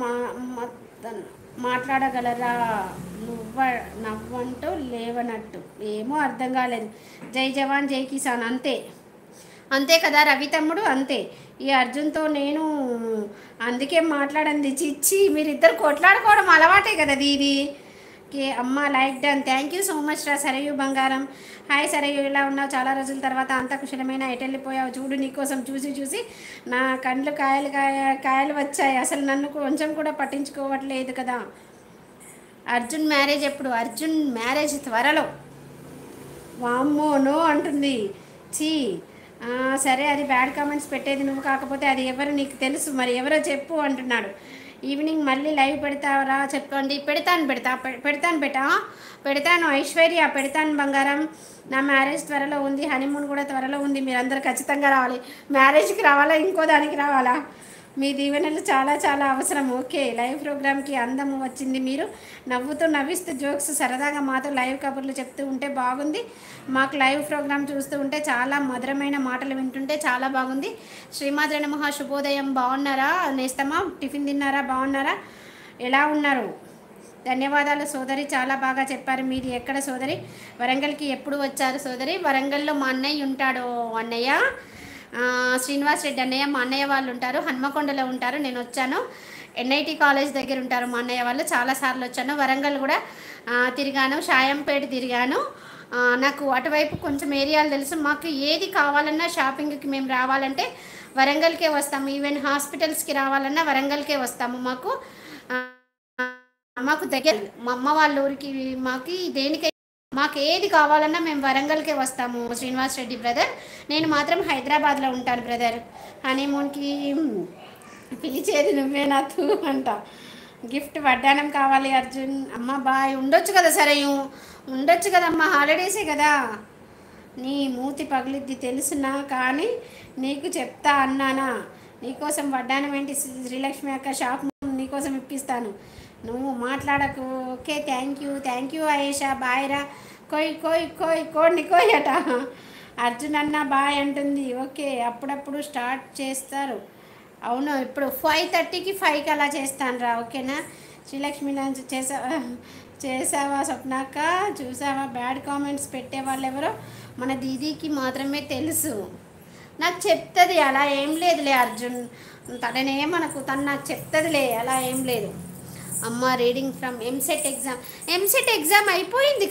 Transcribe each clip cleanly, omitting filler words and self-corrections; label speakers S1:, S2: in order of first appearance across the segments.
S1: మా మాట్లాడగలరా? నువ్వ నవ్వంటూ లేవనట్టు ఏమో అర్థం కాలేదు. జై జవాన్ జై కిసాన్ అంతే అంతే కదా రవి తమ్ముడు, అంతే. ఈ అర్జున్తో నేను అందుకే మాట్లాడండి. చిచ్చి మీరిద్దరు కొట్లాడుకోవడం అలవాటే కదా దీది. ఓకే అమ్మ, like done. Thank you so much రా సరయు బంగారం. హాయ్ సరయు, ఎలా ఉన్నావు? చాలా రోజుల తర్వాత అంత కుశలమైన ఎటు వెళ్ళిపోయావు చూడు. నీకోసం చూసి చూసి నా కండ్లు కాయలు వచ్చాయి. అసలు నన్ను కొంచెం కూడా పట్టించుకోవట్లేదు కదా. అర్జున్ మ్యారేజ్ ఎప్పుడు? అర్జున్ మ్యారేజ్ త్వరలో. వామ్మో నో అంటుంది. చీ సరే, అది బ్యాడ్ కామెంట్స్ పెట్టేది నువ్వు కాకపోతే అది ఎవరు నీకు తెలుసు, మరి ఎవరో చెప్పు అంటున్నాడు. ఈవినింగ్ మళ్ళీ లైవ్ పెడతావరా? చెప్పండి. పెడతాను ఐశ్వర్య, పెడతాను బంగారం. నా మ్యారేజ్ త్వరలో ఉంది, హనీమూన్ కూడా త్వరలో ఉంది. మీరందరూ ఖచ్చితంగా రావాలి. మ్యారేజ్కి రావాలా, ఇంకో దానికి రావాలా? మీ దీవెనలు చాలా చాలా అవసరం. ఓకే, లైవ్ ప్రోగ్రామ్కి అందము వచ్చింది. మీరు నవ్వుతూ నవ్విస్తూ జోక్స్ సరదాగా మాతో లైవ్ కబుర్లు చెప్తూ ఉంటే బాగుంది. మాకు లైవ్ ప్రోగ్రామ్ చూస్తూ ఉంటే చాలా మధురమైన మాటలు వింటుంటే చాలా బాగుంది. శ్రీమాద్రి నమః. శుభోదయం. బాగున్నారా నేస్తమా? టిఫిన్ తిన్నారా? బాగున్నారా? ఎలా ఉన్నారు? ధన్యవాదాలు సోదరి, చాలా బాగా చెప్పారు. మీది ఎక్కడ సోదరి? వరంగల్కి ఎప్పుడు వచ్చారు సోదరి? వరంగల్లో మా అన్నయ్య ఉంటాడు. అన్నయ్య శ్రీనివాస్ రెడ్డి అన్నయ్య, మా అన్నయ్య వాళ్ళు ఉంటారు. హన్మకొండలో ఉంటారు. నేను వచ్చాను. ఎన్ఐటి కాలేజ్ దగ్గర ఉంటారు మా అన్నయ్య వాళ్ళు. చాలాసార్లు వచ్చాను. వరంగల్ కూడా తిరిగాను, షాయంపేట తిరిగాను. నాకు అటువైపు కొంచెం ఏరియాలు తెలుసు. మాకు ఏది కావాలన్నా షాపింగ్కి మేము రావాలంటే వరంగల్కే వస్తాము. ఈవెన్ హాస్పిటల్స్కి రావాలన్నా వరంగల్కే వస్తాము. మాకు దగ్గర మా అమ్మ వాళ్ళ ఊరికి మాకు దేనికై మాకు ఏది కావాలన్నా మేము వరంగల్కే వస్తాము. శ్రీనివాస్ రెడ్డి బ్రదర్, నేను మాత్రం హైదరాబాద్లో ఉంటాను బ్రదర్. హనీమూన్కి పిలిచేది నువ్వే నాతో అంట. గిఫ్ట్ వడ్డానం కావాలి అర్జున్. అమ్మ బాయ్. ఉండొచ్చు కదా సరే, ఉండొచ్చు కదమ్మా, హాలిడేసే కదా. నీ మూతి పగిలిద్ది తెలుసునా, కానీ నీకు చెప్తా అన్నానా? నీకోసం వడ్డానం ఏంటి శ్రీలక్ష్మి అక్క, షాప్ నీకోసం ఇప్పిస్తాను, నువ్వు మాట్లాడకు. Okay thank you Ayesha. Bye రా. కోడిని కోయట. అర్జున్ అన్న బాయ్ అంటుంది. ఓకే, అప్పుడప్పుడు స్టార్ట్ చేస్తారు. అవును, ఇప్పుడు 5:30కి 5కి అలా చేస్తాను రా. ఓకేనా శ్రీలక్ష్మి? చేసావా స్వప్నాక్క? చూసావా బ్యాడ్ కామెంట్స్ పెట్టే వాళ్ళు ఎవరో? మన దీదీకి మాత్రమే తెలుసు. నాకు చెప్తుంది, అలా ఏం లేదులే అర్జున్. తను నాకు చెప్తుందిలే, అలా ఏం లేదు. అమ్మ రీడింగ్ ఫ్రమ్ ఎంసెట్ ఎగ్జామ్ అయిపోయింది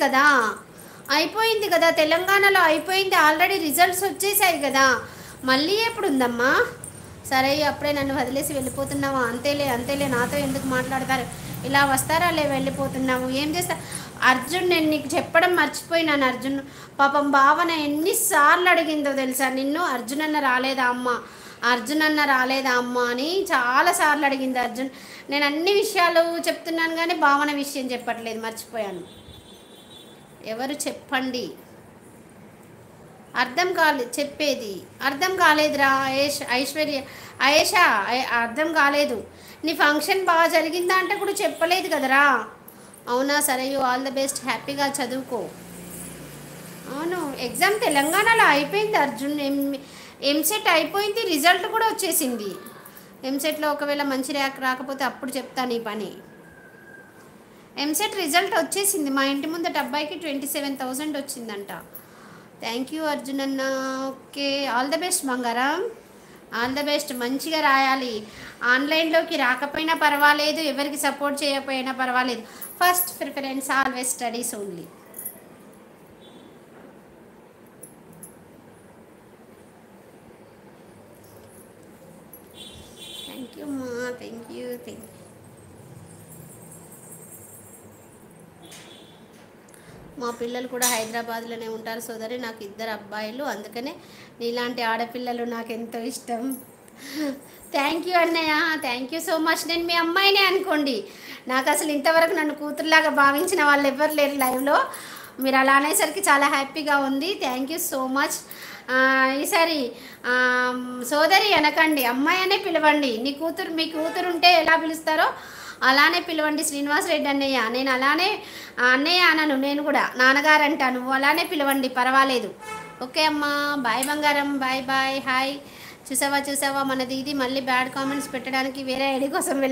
S1: కదా తెలంగాణలో అయిపోయింది ఆల్రెడీ. రిజల్ట్స్ వచ్చేసాయి కదా, మళ్ళీ ఎప్పుడు ఉందమ్మా? సరే, అప్పుడే నన్ను వదిలేసి వెళ్ళిపోతున్నావా? అంతేలే నాతో ఎందుకు మాట్లాడతారు? ఇలా వస్తారా? వెళ్ళిపోతున్నావు. ఏం చేస్తా అర్జున్? నేను నీకు చెప్పడం మర్చిపోయినాను అర్జున్. పాపం భావన ఎన్నిసార్లు అడిగిందో తెలుసా నిన్ను, అర్జున్ అన్న రాలేదా అమ్మ అని చాలాసార్లు అడిగింది అర్జున్. నేను అన్ని విషయాలు చెప్తున్నాను కానీ భావన విషయం చెప్పట్లేదు, మర్చిపోయాను. ఎవరు చెప్పండి? చెప్పేది అర్థం కాలేదురా ఐశ్వర్య. ఆయేషా అర్థం కాలేదు. నీ ఫంక్షన్ బాగా జరిగిందా అంటే కూడా చెప్పలేదు కదరా. అవునా సరే, ఆల్ ద బెస్ట్, హ్యాపీగా చదువుకో. అవును, ఎగ్జామ్ తెలంగాణలో అయిపోయింది అర్జున్. ఎంసెట్ అయిపోయింది, రిజల్ట్ కూడా వచ్చేసింది. ఎంసెట్లో ఒకవేళ మంచి ర్యాంక్ రాకపోతే అప్పుడు చెప్తాను ఈ పని. ఎంసెట్ రిజల్ట్ వచ్చేసింది. మా ఇంటి ముందట అబ్బాయికి 27,000 వచ్చిందంట. థ్యాంక్ యూ అర్జున్ అన్న. ఓకే, ఆల్ ద బెస్ట్ బంగారం, ఆల్ ద బెస్ట్. మంచిగా రాయాలి. ఆన్లైన్లోకి రాకపోయినా పర్వాలేదు, ఎవరికి సపోర్ట్ చేయకపోయినా పర్వాలేదు. First preference always studies only. Thank you మా, థ్యాంక్ యూ. మా పిల్లలు కూడా హైదరాబాద్లోనే ఉంటారు సోదరి. నాకు 2 అబ్బాయిలు, అందుకనే నీలాంటి ఆడపిల్లలు నాకు ఎంతో ఇష్టం. థ్యాంక్ యూ అన్నయ్య, థ్యాంక్ యూ సో మచ్. నేను మీ అమ్మాయినే అనుకోండి. నాకు అసలు ఇంతవరకు నన్ను కూతురులాగా భావించిన వాళ్ళు ఎవ్వరు లేరు లైవ్లో. మీరు అలా అనేసరికి చాలా హ్యాపీగా ఉంది. Thank you so much. ఈసారి సోదరి అనకండి, అమ్మాయి అనే పిలవండి. మీ కూతురు ఉంటే ఎలా పిలుస్తారో అలానే పిలవండి. శ్రీనివాస్ రెడ్డి అన్నయ్య, నేను అలానే అన్నయ్య అనను, నేను కూడా నాన్నగారు అంటాను. అలానే పిలవండి, పర్వాలేదు. ఓకే అమ్మా, బాయ్ బంగారం, బాయ్. హాయ్. చూసావా మన దీది మళ్ళీ బ్యాడ్ కామెంట్స్ పెట్టడానికి వేరే ఐడి కోసం వెళ్ళి